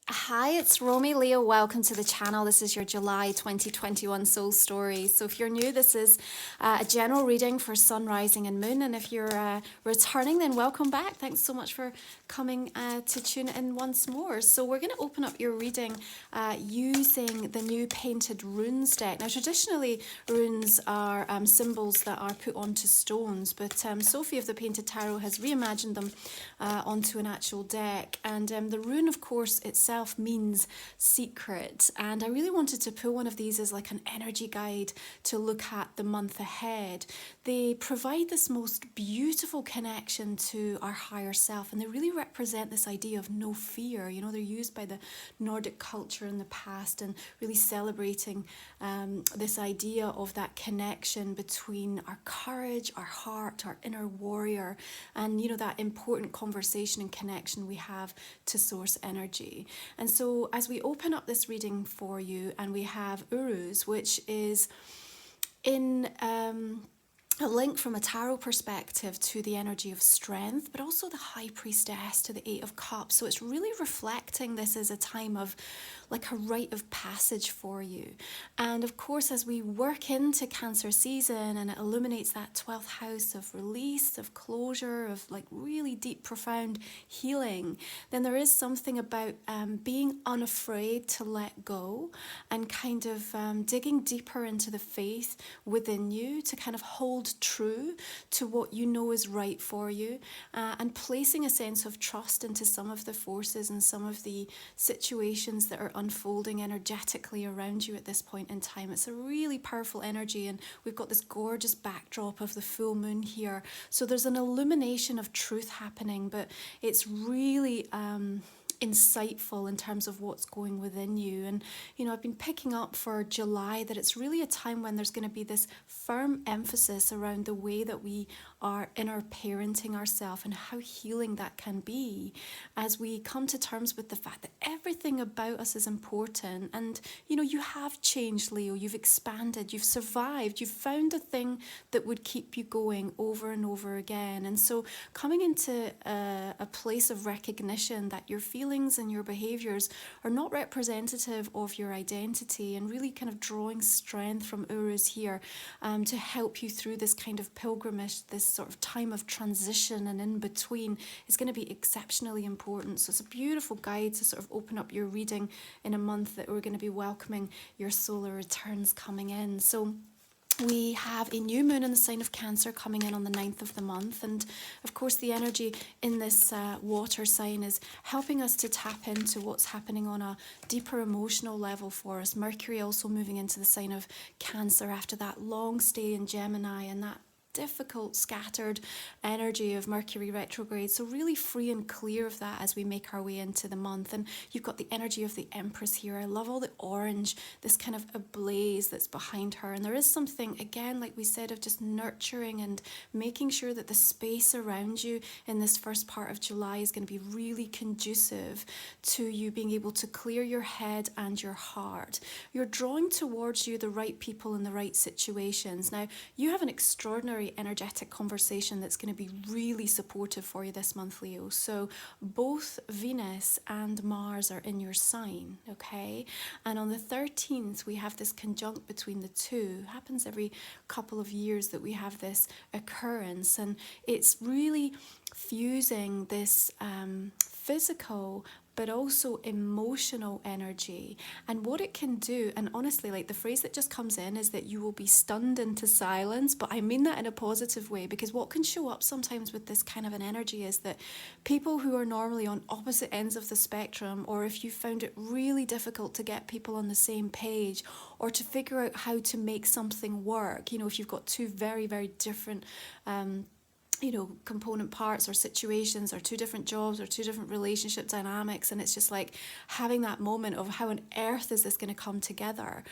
Hi, it's Romy Leo. Welcome to the channel. This is your July 2021 Soul Story. So if you're new, this is a general reading for Sun, Rising and Moon. And if you're returning, then welcome back. Thanks so much for coming to tune in once more. So we're going to open up your reading using the new painted runes deck. Now, traditionally, runes are symbols that are put onto stones, but Sophie of the Painted Tarot has reimagined them onto an actual deck. And the rune, of course, itself means secret, and I really wanted to pull one of these as like an energy guide to look at the month ahead. They provide this most beautiful connection to our higher self, and they really represent this idea of no fear. You know, they're used by the Nordic culture in the past and really celebrating this idea of that connection between our courage, our heart, our inner warrior, and you know, that important conversation and connection we have to source energy. And so as we open up this reading for you, and we have Uruz, which is in a link from a tarot perspective to the energy of strength, but also the High Priestess to the Eight of Cups. So it's really reflecting this as a time of like a rite of passage for you. And of course, as we work into Cancer season and it illuminates that 12th house of release, of closure, of like really deep, profound healing, then there is something about being unafraid to let go and kind of digging deeper into the faith within you to kind of hold true to what you know is right for you, and placing a sense of trust into some of the forces and some of the situations that are unfolding energetically around you at this point in time. It's a really powerful energy, and we've got this gorgeous backdrop of the full moon here. So there's an illumination of truth happening, but it's really insightful in terms of what's going within you. And you know, I've been picking up for July that it's really a time when there's going to be this firm emphasis around the way that we are inner parenting ourselves and how healing that can be, as we come to terms with the fact that everything about us is important. And you know, you have changed, Leo. You've expanded, you've survived, you've found a thing that would keep you going over and over again. And so coming into a place of recognition that your feelings and your behaviors are not representative of your identity, and really kind of drawing strength from Uruz here to help you through this kind of pilgrimage, this sort of time of transition and in between, is going to be exceptionally important. So it's a beautiful guide to sort of open up your reading in a month that we're going to be welcoming your solar returns coming in. So we have a new moon in the sign of Cancer coming in on the 9th of the month. And of course, the energy in this water sign is helping us to tap into what's happening on a deeper emotional level for us. Mercury also moving into the sign of Cancer after that long stay in Gemini and that difficult, scattered energy of Mercury retrograde. So really free and clear of that as we make our way into the month. And you've got the energy of the Empress here. I love all the orange, this kind of ablaze that's behind her. And there is something, again, like we said, of just nurturing and making sure that the space around you in this first part of July is going to be really conducive to you being able to clear your head and your heart. You're drawing towards you the right people in the right situations. Now, you have an extraordinary energetic conversation that's going to be really supportive for you this month, Leo. So both Venus and Mars are in your sign, okay? And on the 13th, we have this conjunct between the two. It happens every couple of years that we have this occurrence, and it's really fusing this physical but also emotional energy. And what it can do, and honestly, like the phrase that just comes in is that you will be stunned into silence, but I mean that in a positive way, because what can show up sometimes with this kind of an energy is that people who are normally on opposite ends of the spectrum, or if you found it really difficult to get people on the same page or to figure out how to make something work, you know, if you've got two very, very different you know, component parts or situations or two different jobs or two different relationship dynamics, and it's just like having that moment of how on earth is this going to come together.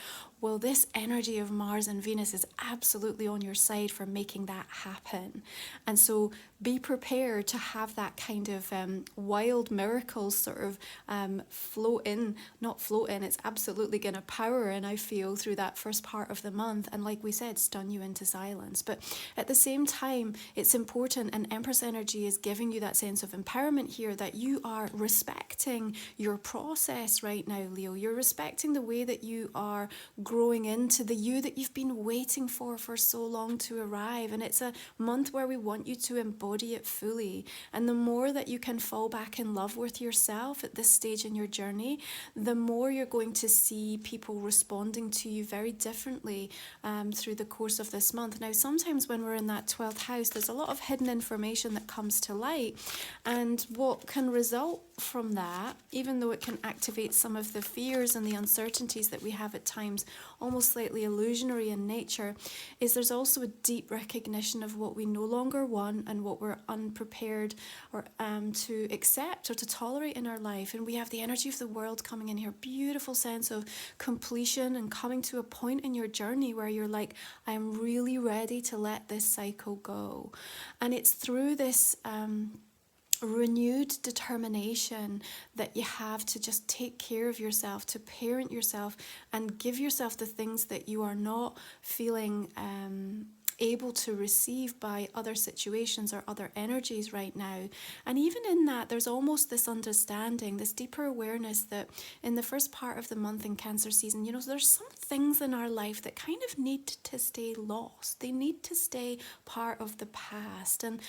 Well, this energy of Mars and Venus is absolutely on your side for making that happen. And so be prepared to have that kind of wild miracles sort of not float in, it's absolutely going to power in, I feel, through that first part of the month. And like we said, stun you into silence. But at the same time, it's important, and Empress energy is giving you that sense of empowerment here, that you are respecting your process right now, Leo. You're respecting the way that you are growing into the you that you've been waiting for so long to arrive. And it's a month where we want you to embody it fully. And the more that you can fall back in love with yourself at this stage in your journey, the more you're going to see people responding to you very differently through the course of this month. Now, sometimes when we're in that 12th house, there's a lot of hidden information that comes to light. And what can result from that, even though it can activate some of the fears and the uncertainties that we have at times, almost slightly illusionary in nature, is there's also a deep recognition of what we no longer want and what we're unprepared or to accept or to tolerate in our life. And we have the energy of the world coming in here, beautiful sense of completion and coming to a point in your journey where you're like, I'm really ready to let this cycle go. And it's through this renewed determination that you have to just take care of yourself, to parent yourself and give yourself the things that you are not feeling able to receive by other situations or other energies right now. And even in that, there's almost this understanding, this deeper awareness that in the first part of the month in Cancer season, there's some things in our life that kind of need to stay lost. They need to stay part of the past. And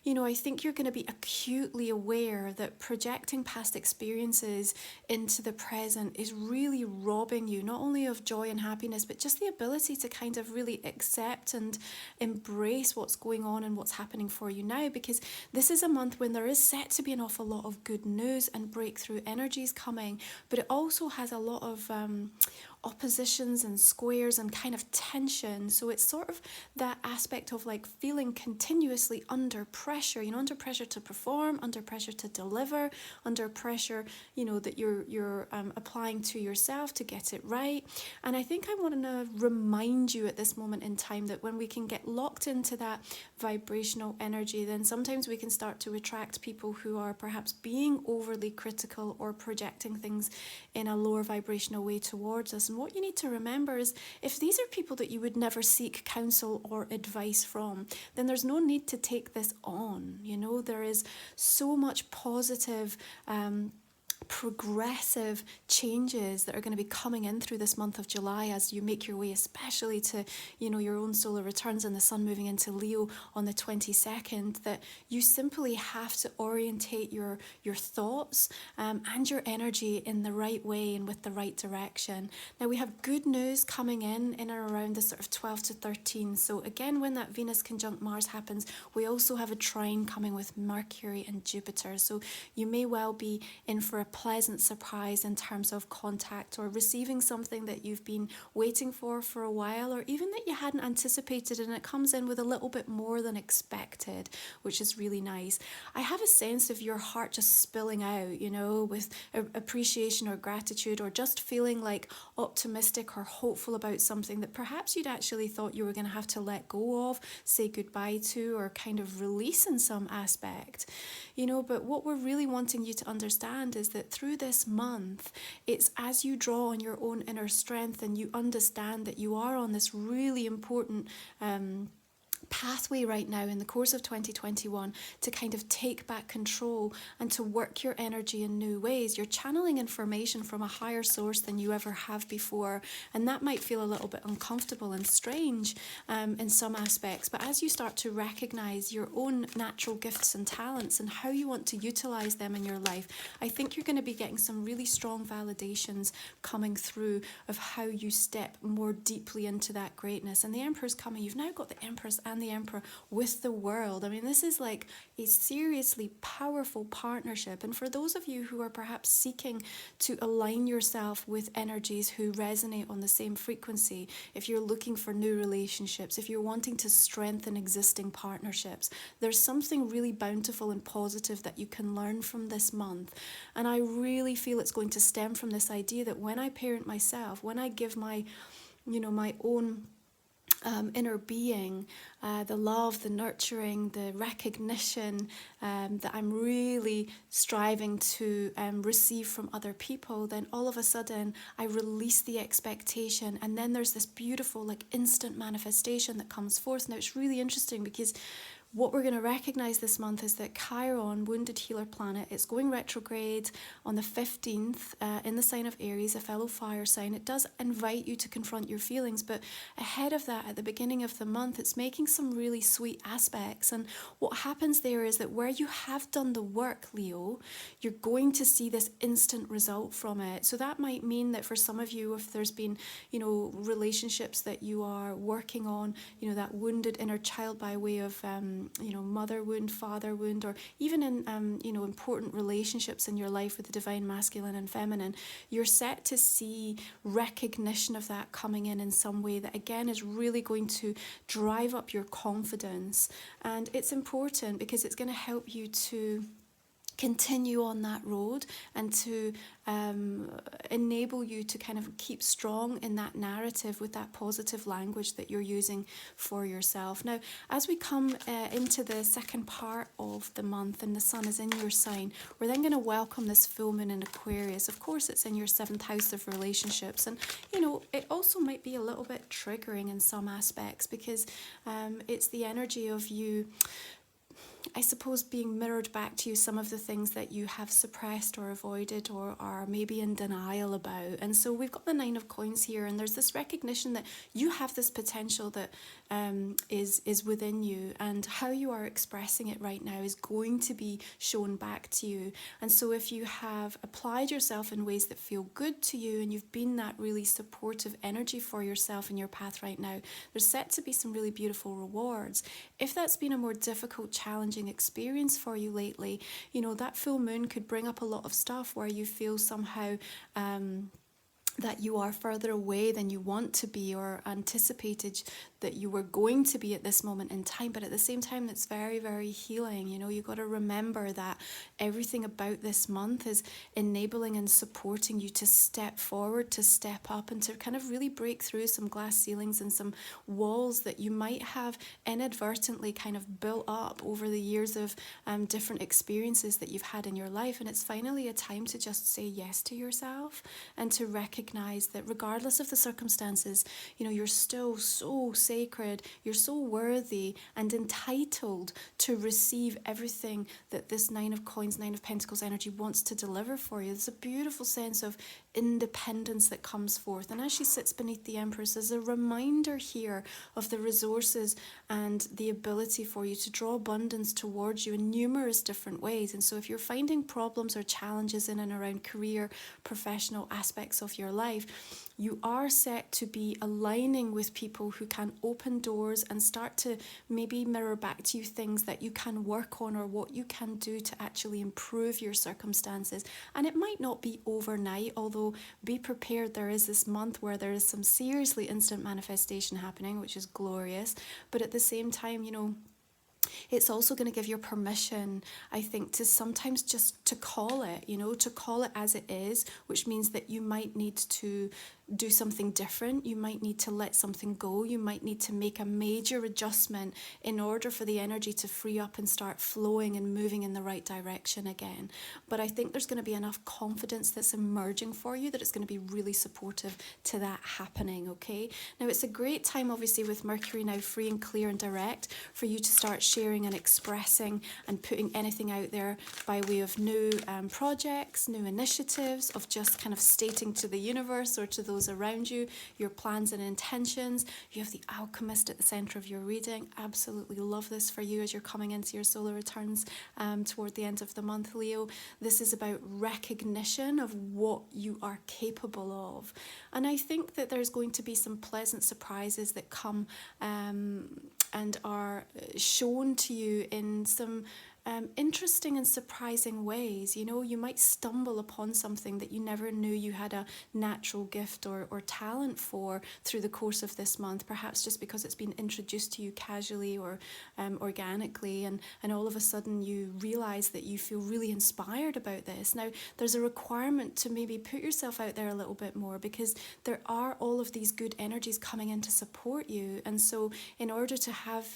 I think you're going to be acutely aware that projecting past experiences into the present is really robbing you not only of joy and happiness, but just the ability to kind of really accept and embrace what's going on and what's happening for you now, because this is a month when there is set to be an awful lot of good news and breakthrough energies coming, but it also has a lot of oppositions and squares and kind of tension. So it's sort of that aspect of like feeling continuously under pressure, under pressure to perform, under pressure to deliver, under pressure, that you're applying to yourself to get it right. And I think I want to remind you at this moment in time that when we can get locked into that vibrational energy, then sometimes we can start to attract people who are perhaps being overly critical or projecting things in a lower vibrational way towards us. And what you need to remember is, if these are people that you would never seek counsel or advice from, then there's no need to take this on. There is so much positive progressive changes that are going to be coming in through this month of July as you make your way especially to your own solar returns and the sun moving into Leo on the 22nd, that you simply have to orientate your thoughts and your energy in the right way and with the right direction. Now we have good news coming in and around the sort of 12 to 13. So again, when that Venus conjunct Mars happens, we also have a trine coming with Mercury and Jupiter. So you may well be in for a pleasant surprise in terms of contact or receiving something that you've been waiting for a while, or even that you hadn't anticipated, and it comes in with a little bit more than expected, which is really nice. I have a sense of your heart just spilling out, with appreciation or gratitude, or just feeling like optimistic or hopeful about something that perhaps you'd actually thought you were going to have to let go of, say goodbye to, or kind of release in some aspect. But what we're really wanting you to understand is that through this month, it's as you draw on your own inner strength and you understand that you are on this really important pathway right now in the course of 2021 to kind of take back control and to work your energy in new ways. You're channeling information from a higher source than you ever have before, and that might feel a little bit uncomfortable and strange in some aspects, but as you start to recognize your own natural gifts and talents and how you want to utilize them in your life, I think you're going to be getting some really strong validations coming through of how you step more deeply into that greatness. And the Emperor's coming. You've now got the Empress and the Emperor with the world. I mean, this is like a seriously powerful partnership. And for those of you who are perhaps seeking to align yourself with energies who resonate on the same frequency, if you're looking for new relationships, if you're wanting to strengthen existing partnerships, there's something really bountiful and positive that you can learn from this month. And I really feel it's going to stem from this idea that when I parent myself, when I give my my own inner being, the love, the nurturing, the recognition that I'm really striving to receive from other people, then all of a sudden I release the expectation, and then there's this beautiful, like, instant manifestation that comes forth. Now, it's really interesting because what we're going to recognize this month is that Chiron, Wounded Healer planet, it's going retrograde on the 15th in the sign of Aries, a fellow fire sign. It does invite you to confront your feelings, but ahead of that, at the beginning of the month, it's making some really sweet aspects. And what happens there is that where you have done the work, Leo, you're going to see this instant result from it. So that might mean that for some of you, if there's been, relationships that you are working on, that wounded inner child by way of mother wound, father wound, or even in important relationships in your life with the divine masculine and feminine, you're set to see recognition of that coming in some way that, again, is really going to drive up your confidence. And it's important because it's going to help you to continue on that road and to enable you to kind of keep strong in that narrative with that positive language that you're using for yourself. Now, as we come into the second part of the month and the sun is in your sign, we're then going to welcome this full moon in Aquarius. Of course, it's in your 7th house of relationships, and it also might be a little bit triggering in some aspects because it's the energy of you, I suppose, being mirrored back to you some of the things that you have suppressed or avoided or are maybe in denial about. And so we've got the 9 of coins here, and there's this recognition that you have this potential that is within you, and how you are expressing it right now is going to be shown back to you. And so if you have applied yourself in ways that feel good to you and you've been that really supportive energy for yourself in your path right now, there's set to be some really beautiful rewards. If that's been a more difficult, challenging experience for you lately, that full moon could bring up a lot of stuff where you feel somehow that you are further away than you want to be or anticipated that you were going to be at this moment in time. But at the same time, it's very, very healing. You've got to remember that everything about this month is enabling and supporting you to step forward, to step up, and to kind of really break through some glass ceilings and some walls that you might have inadvertently kind of built up over the years of different experiences that you've had in your life. And it's finally a time to just say yes to yourself and to recognize that regardless of the circumstances, you're still so sacred, you're so worthy and entitled to receive everything that this 9 of coins, 9 of pentacles energy wants to deliver for you. There's a beautiful sense of independence that comes forth. And as she sits beneath the Empress, there's a reminder here of the resources and the ability for you to draw abundance towards you in numerous different ways. And so if you're finding problems or challenges in and around career, professional aspects of your life, you are set to be aligning with people who can open doors and start to maybe mirror back to you things that you can work on or what you can do to actually improve your circumstances. And it might not be overnight, although be prepared, there is this month where there is some seriously instant manifestation happening, which is glorious. But at the same time, it's also going to give you permission, I think, to sometimes just to call it, to call it as it is, which means that you might need to do something different. You might need to let something go. You might need to make a major adjustment in order for the energy to free up and start flowing and moving in the right direction again. But I think there's going to be enough confidence that's emerging for you that it's going to be really supportive to that happening, okay? Now, it's a great time, obviously, with Mercury now free and clear and direct, for you to start sharing and expressing and putting anything out there by way of new projects, new initiatives, of just kind of stating to the universe or to those around you your plans and intentions. You have the Alchemist at the center of your reading. Absolutely love this for you as you're coming into your solar returns toward the end of the month, Leo. This is about recognition of what you are capable of. And I think that there's going to be some pleasant surprises that come and are shown to you in some interesting and surprising ways. You know, you might stumble upon something that you never knew you had a natural gift or talent for through the course of this month, perhaps just because it's been introduced to you casually or organically, and all of a sudden you realize that you feel really inspired about this. Now, there's a requirement to maybe put yourself out there a little bit more, because there are all of these good energies coming in to support you. And so in order to have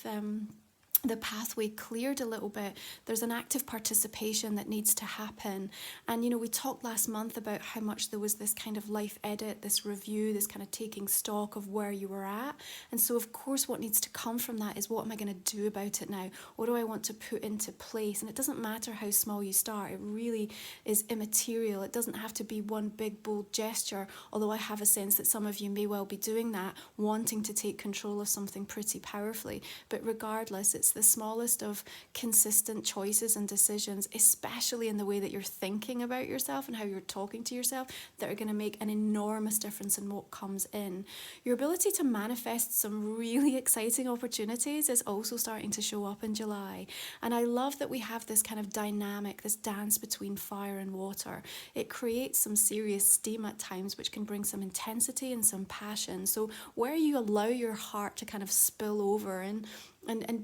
the pathway cleared a little bit, there's an active participation that needs to happen. And you know, we talked last month about how much there was this kind of life edit, this review, this kind of taking stock of where you were at. And so of course what needs to come from that is, what am I going to do about it now? What do I want to put into place? And it doesn't matter how small you start, it really is immaterial. It doesn't have to be one big bold gesture, although I have a sense that some of you may well be doing that, wanting to take control of something pretty powerfully. But regardless, it's the smallest of consistent choices and decisions, especially in the way that you're thinking about yourself and how you're talking to yourself, that are going to make an enormous difference in what comes in. Your ability to manifest some really exciting opportunities is also starting to show up in July. And I love that we have this kind of dynamic, this dance between fire and water. It creates some serious steam at times, which can bring some intensity and some passion. So where you allow your heart to kind of spill over and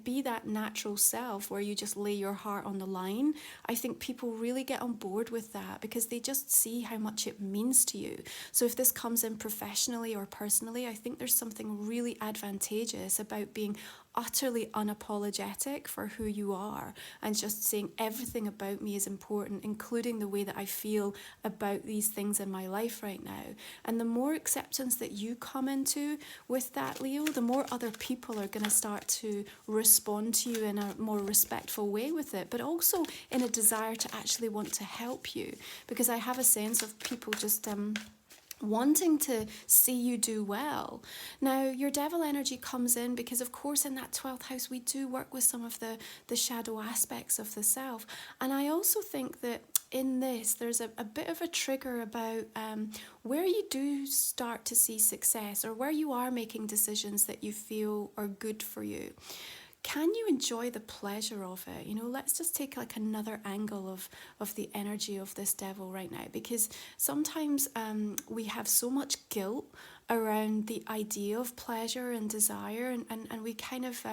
be that natural self, where you just lay your heart on the line, I think people really get on board with that, because they just see how much it means to you. So if this comes in professionally or personally, I think there's something really advantageous about being utterly unapologetic for who you are, and just saying everything about me is important, including the way that I feel about these things in my life right now. And the more acceptance that you come into with that, Leo, the more other people are going to start to respond to you in a more respectful way with it, but also in a desire to actually want to help you, because I have a sense of people just wanting to see you do well. Now, your devil energy comes in because, of course, in that 12th house, we do work with some of the shadow aspects of the self. And I also think that in this, there's a bit of a trigger about where you do start to see success, or where you are making decisions that you feel are good for you. Can you enjoy the pleasure of it? You know, let's just take like another angle of the energy of this devil right now, because sometimes we have so much guilt around the idea of pleasure and desire, and we kind of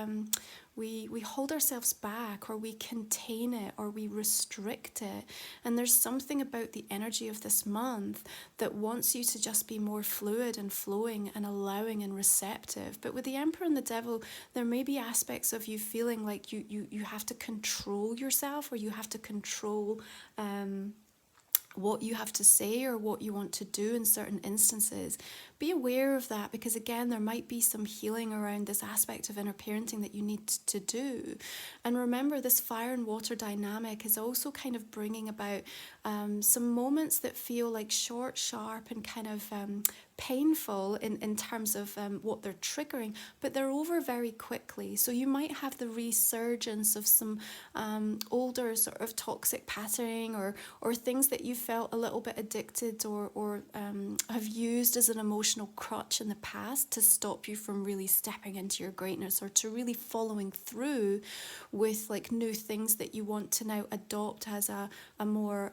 we hold ourselves back, or we contain it, or we restrict it. And there's something about the energy of this month that wants you to just be more fluid and flowing and allowing and receptive. But with the Emperor and the Devil, there may be aspects of you feeling like you have to control yourself, or you have to control what you have to say or what you want to do in certain instances. Be aware of that, because again, there might be some healing around this aspect of inner parenting that you need to do. And remember, this fire and water dynamic is also kind of bringing about some moments that feel like short, sharp, and kind of painful in terms of what they're triggering, but they're over very quickly. So you might have the resurgence of some older sort of toxic patterning, or things that you felt a little bit addicted or have used as an emotional crutch in the past to stop you from really stepping into your greatness, or to really following through with like new things that you want to now adopt as a more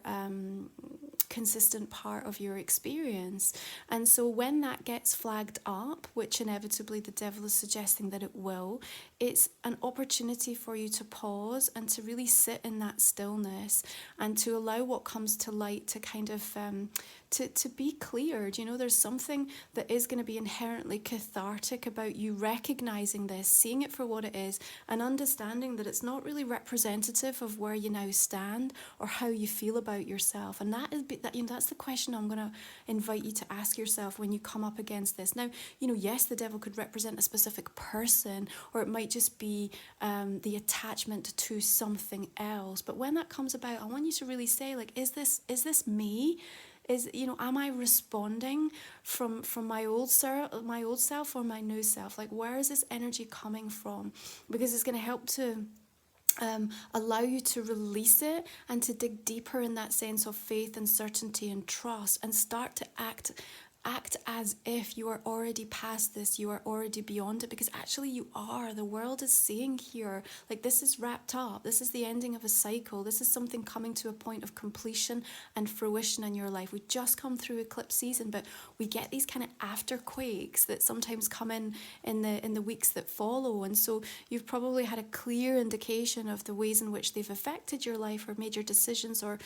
consistent part of your experience. And so when that gets flagged up, which inevitably the devil is suggesting that it will, it's an opportunity for you to pause and to really sit in that stillness, and to allow what comes to light to kind of to be cleared. You know, there's something that is going to be inherently cathartic about you recognizing this, seeing it for what it is, and understanding that it's not really representative of where you now stand or how you feel about yourself. And that's the question I'm going to invite you to ask yourself when you come up against this. Now, you know, yes, the devil could represent a specific person, or it might just be the attachment to something else. But when that comes about, I want you to really say, like, is this me? Am I responding from my old self or my new self? Like, where is this energy coming from? Because it's going to help to allow you to release it and to dig deeper in that sense of faith and certainty and trust, and start to act act as if you are already past this, you are already beyond it, because actually you are. The world is saying here, like, this is wrapped up. This is the ending of a cycle. This is something coming to a point of completion and fruition in your life. We've just come through eclipse season, but we get these kind of after quakes that sometimes come in the weeks that follow. And so you've probably had a clear indication of the ways in which they've affected your life, or major decisions or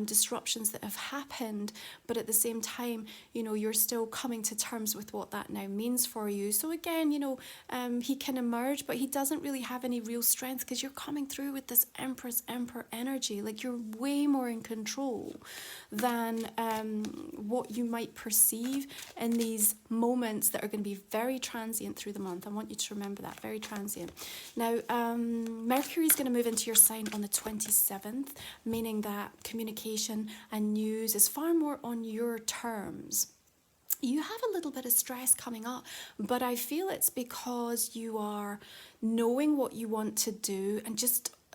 disruptions that have happened. But at the same time, you're still coming to terms with what that now means for you. So again, he can emerge, but he doesn't really have any real strength, because you're coming through with this Empress, Emperor energy. Like, you're way more in control than what you might perceive in these moments that are going to be very transient through the month. I want you to remember that, very transient. Now, Mercury is going to move into your sign on the 27th, meaning that communication and news is far more on your terms. You have a little bit of stress coming up, but I feel it's because you are knowing what you want to do, and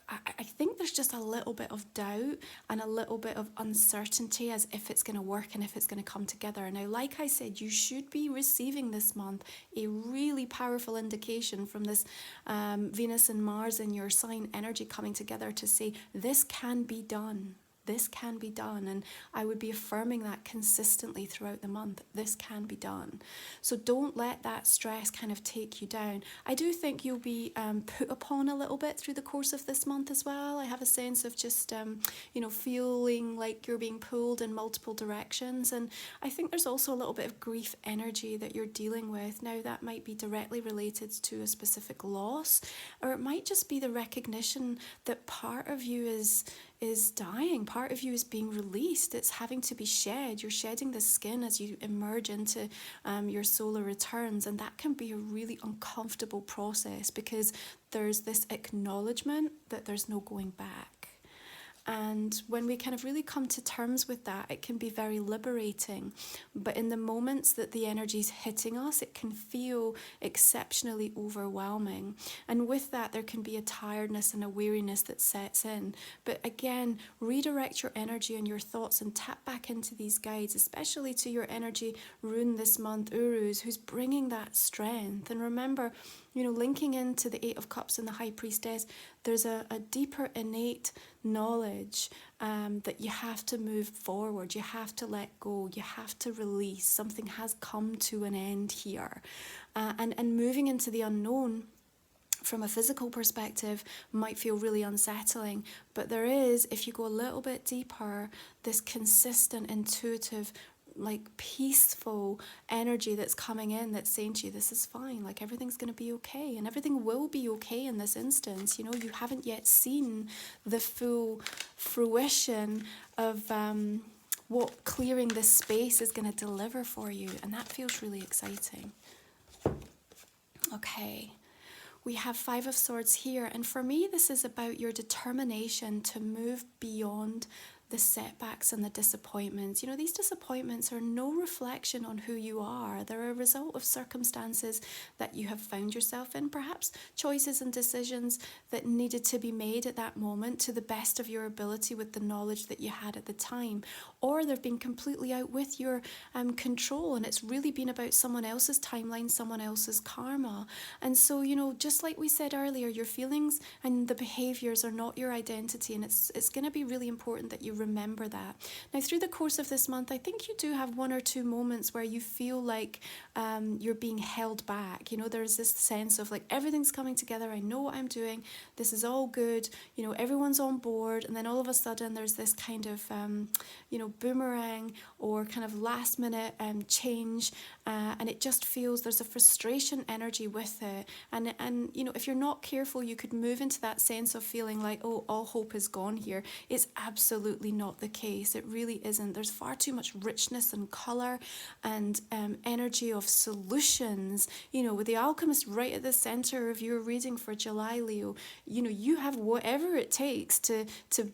I think there's just a little bit of doubt and a little bit of uncertainty as if it's going to work and if it's going to come together. Now, like I said, you should be receiving this month a really powerful indication from this Venus and Mars in your sign energy coming together to say this can be done. This can be done, and I would be affirming that consistently throughout the month. This can be done. So don't let that stress kind of take you down. I do think you'll be put upon a little bit through the course of this month as well. I have a sense of just, feeling like you're being pulled in multiple directions. And I think there's also a little bit of grief energy that you're dealing with. Now, that might be directly related to a specific loss, or it might just be the recognition that part of you is dying, part of you is being released, it's having to be shed. You're shedding the skin as you emerge into your solar returns, and that can be a really uncomfortable process, because there's this acknowledgement that there's no going back. And when we kind of really come to terms with that, it can be very liberating. But in the moments that the energy's hitting us, it can feel exceptionally overwhelming. And with that, there can be a tiredness and a weariness that sets in. But again, redirect your energy and your thoughts and tap back into these guides, especially to your energy rune this month, Uruz, who's bringing that strength. And remember, linking into the Eight of Cups and the High Priestess, there's a deeper innate knowledge that you have to move forward, you have to let go, you have to release. Something has come to an end here. And moving into the unknown from a physical perspective might feel really unsettling, but there is, if you go a little bit deeper, this consistent, intuitive, peaceful energy that's coming in that's saying to you, this is fine, like everything's going to be okay, and everything will be okay in this instance. You haven't yet seen the full fruition of what clearing this space is going to deliver for you, and that feels really exciting. Okay. We have Five of Swords here, and for me this is about your determination to move beyond the setbacks and the disappointments. These disappointments are no reflection on who you are. They're a result of circumstances that you have found yourself in, perhaps choices and decisions that needed to be made at that moment to the best of your ability with the knowledge that you had at the time. Or they've been completely out with your control, and it's really been about someone else's timeline, someone else's karma. And so, just like we said earlier, your feelings and the behaviours are not your identity, and it's going to be really important that you remember that. Now, through the course of this month, I think you do have one or two moments where you feel like you're being held back. There's this sense of like, everything's coming together, I know what I'm doing, this is all good, everyone's on board, and then all of a sudden there's this kind of boomerang or kind of last minute change, and it just feels there's a frustration energy with it, and if you're not careful, you could move into that sense of feeling like, oh, all hope is gone here. It's absolutely not the case. It really isn't. There's far too much richness and colour and energy of solutions. With the Alchemist right at the centre of your reading for July, Leo, you have whatever it takes to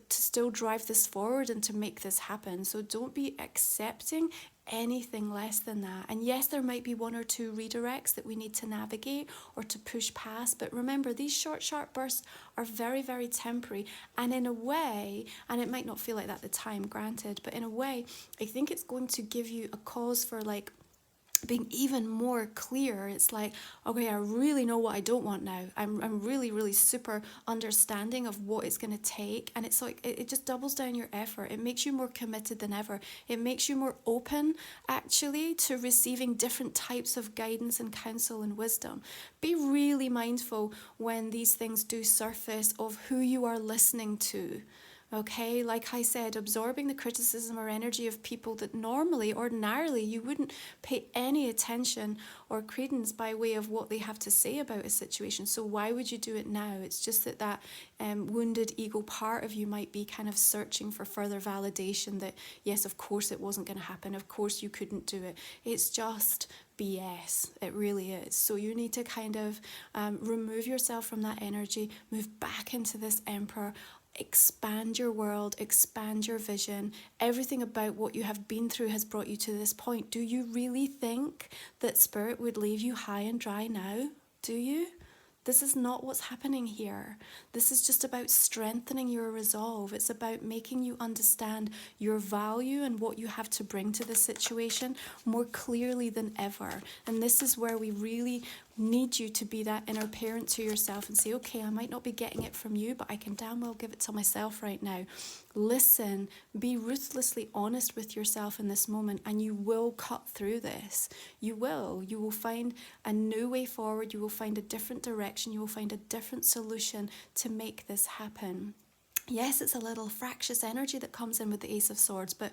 still drive this forward and to make this happen. So don't be accepting anything less than that. And yes, there might be one or two redirects that we need to navigate or to push past, but remember, these short, sharp bursts are very, very temporary. And in a way, and it might not feel like that at the time, granted, but in a way, I think it's going to give you a cause for being even more clear. It's like, okay, I really know what I don't want now. I'm really, really super understanding of what it's going to take. And it's like, it just doubles down your effort. It makes you more committed than ever. It makes you more open, actually, to receiving different types of guidance and counsel and wisdom. Be really mindful when these things do surface of who you are listening to. Okay, like I said, absorbing the criticism or energy of people that normally, ordinarily, you wouldn't pay any attention or credence by way of what they have to say about a situation. So why would you do it now? It's just that wounded ego part of you might be kind of searching for further validation that, yes, of course it wasn't going to happen. Of course you couldn't do it. It's just BS. It really is. So you need to kind of remove yourself from that energy, move back into this Emperor, expand your world, expand your vision. Everything about what you have been through has brought you to this point. Do you really think that Spirit would leave you high and dry now? Do you? This is not what's happening here. This is just about strengthening your resolve. It's about making you understand your value and what you have to bring to the situation more clearly than ever. And this is where we really need you to be that inner parent to yourself and say, okay, I might not be getting it from you, but I can damn well give it to myself right now. Listen, be ruthlessly honest with yourself in this moment, and you will cut through this. You will find a new way forward. You will find a different direction. You will find a different solution to make this happen. Yes, it's a little fractious energy that comes in with the Ace of Swords, but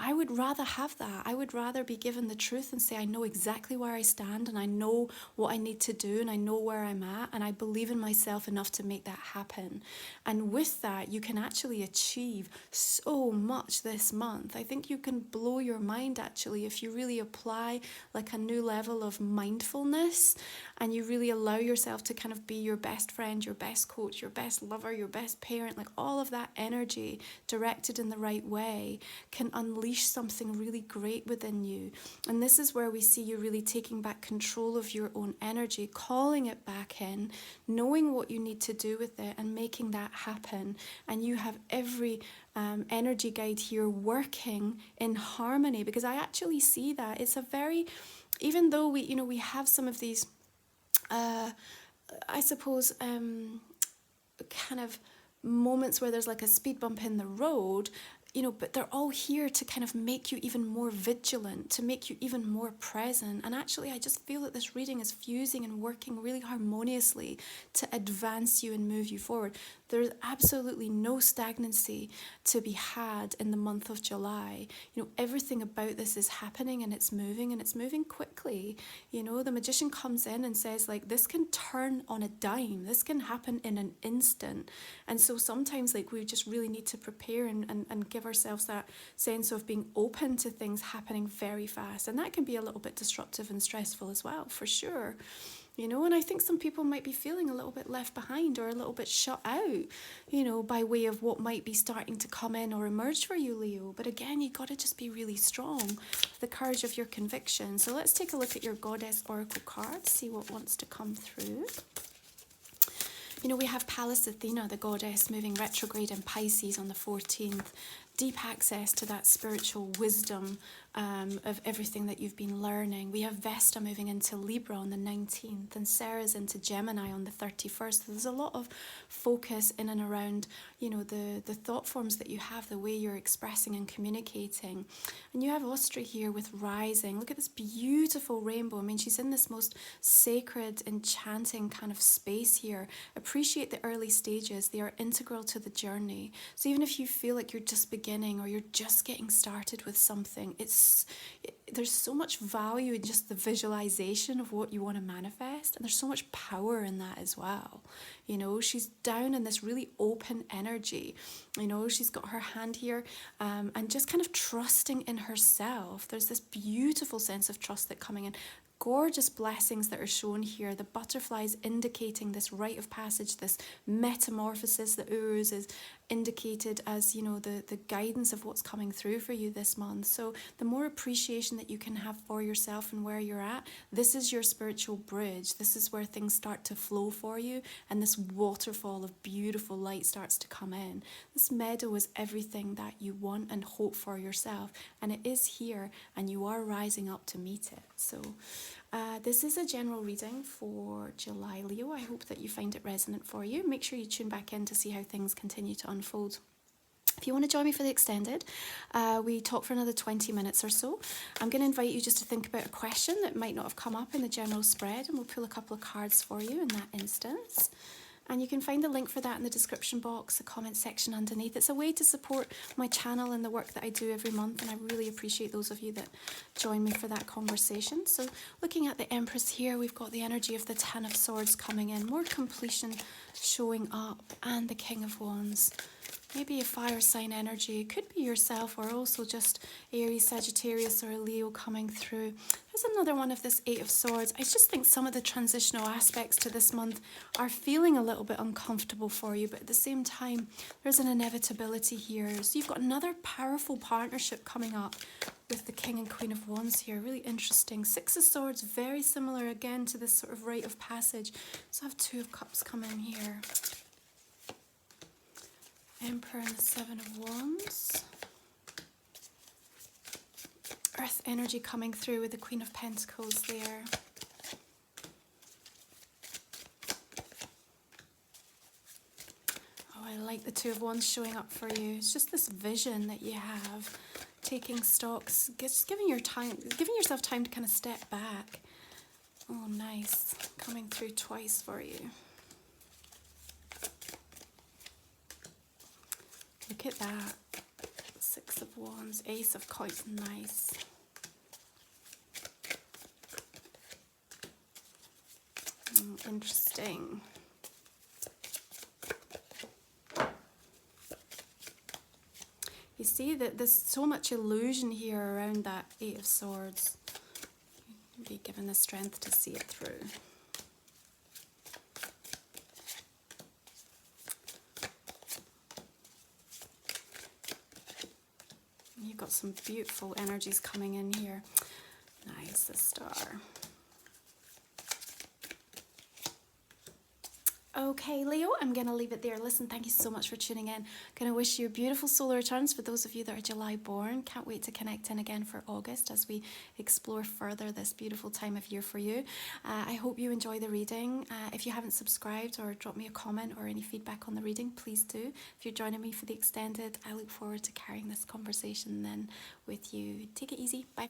I would rather have that. I would rather be given the truth and say, I know exactly where I stand and I know what I need to do and I know where I'm at and I believe in myself enough to make that happen. And with that, you can actually achieve so much this month. I think you can blow your mind actually if you really apply like a new level of mindfulness and you really allow yourself to kind of be your best friend, your best coach, your best lover, your best parent, like all of that energy directed in the right way can unleash something really great within you. And this is where we see you really taking back control of your own energy, calling it back in, knowing what you need to do with it and making that happen. And you have every energy guide here working in harmony, because I actually see that it's a very, even though we have some of these I suppose kind of moments where there's like a speed bump in the road, but they're all here to kind of make you even more vigilant, to make you even more present. And actually, I just feel that this reading is fusing and working really harmoniously to advance you and move you forward. There's absolutely no stagnancy to be had in the month of July. Everything about this is happening and it's moving quickly. The Magician comes in and says, like, this can turn on a dime. This can happen in an instant. And so sometimes, like, we just really need to prepare and give ourselves that sense of being open to things happening very fast. And that can be a little bit disruptive and stressful as well, for sure. And I think some people might be feeling a little bit left behind or a little bit shut out, by way of what might be starting to come in or emerge for you, Leo. But again, you got to just be really strong, the courage of your conviction. So let's take a look at your Goddess Oracle card, see what wants to come through. We have Pallas Athena, the goddess, moving retrograde in Pisces on the 14th. Deep access to that spiritual wisdom of everything that you've been learning. We have Vesta moving into Libra on the 19th and Ceres into Gemini on the 31st. So there's a lot of focus in and around, the thought forms that you have, the way you're expressing and communicating. And you have Austria here with rising. Look at this beautiful rainbow. I mean, she's in this most sacred, enchanting kind of space here. Appreciate the early stages. They are integral to the journey. So even if you feel like you're just beginning or you're just getting started with something, there's so much value in just the visualization of what you want to manifest, and there's so much power in that as well. She's down in this really open energy. She's got her hand here and just kind of trusting in herself. There's this beautiful sense of trust that coming in. Gorgeous blessings that are shown here. The butterflies indicating this rite of passage, this metamorphosis that oozes indicated as, you know, the guidance of what's coming through for you this month. So the more appreciation that you can have for yourself and where you're at, this is your spiritual bridge. This is where things start to flow for you, and this waterfall of beautiful light starts to come in. This meadow is everything that you want and hope for yourself, and it is here, and you are rising up to meet it. So this is a general reading for July, Leo. I hope that you find it resonant for you. Make sure you tune back in to see how things continue to unfold. If you want to join me for the extended, we talk for another 20 minutes or so. I'm going to invite you just to think about a question that might not have come up in the general spread, and we'll pull a couple of cards for you in that instance. And you can find the link for that in the description box, the comment section underneath. It's a way to support my channel and the work that I do every month, and I really appreciate those of you that join me for that conversation. So looking at the Empress here, we've got the energy of the Ten of Swords coming in, more completion showing up, and the King of Wands. Maybe a fire sign energy. It could be yourself, or also just Aries, Sagittarius, or a Leo coming through. There's another one of this Eight of Swords. I just think some of the transitional aspects to this month are feeling a little bit uncomfortable for you, but at the same time, there's an inevitability here. So you've got another powerful partnership coming up with the King and Queen of Wands here. Really interesting. Six of Swords, very similar again to this sort of rite of passage. So I have Two of Cups come in here. Emperor and the Seven of Wands. Earth energy coming through with the Queen of Pentacles there. Oh, I like the Two of Wands showing up for you. It's just this vision that you have, taking stocks, just giving yourself time to kind of step back. Oh, nice. Coming through twice for you. Look at that. Six of Wands, Ace of Coins, nice. Interesting. You see that there's so much illusion here around that Eight of Swords. You'll be given the strength to see it through. You've got some beautiful energies coming in here. Nice, the Star. Okay, Leo, I'm going to leave it there. Listen, thank you so much for tuning in. Going to wish you beautiful solar returns for those of you that are July born. Can't wait to connect in again for August as we explore further this beautiful time of year for you. I hope you enjoy the reading. If you haven't subscribed or dropped me a comment or any feedback on the reading, please do. If you're joining me for the extended, I look forward to carrying this conversation then with you. Take it easy. Bye.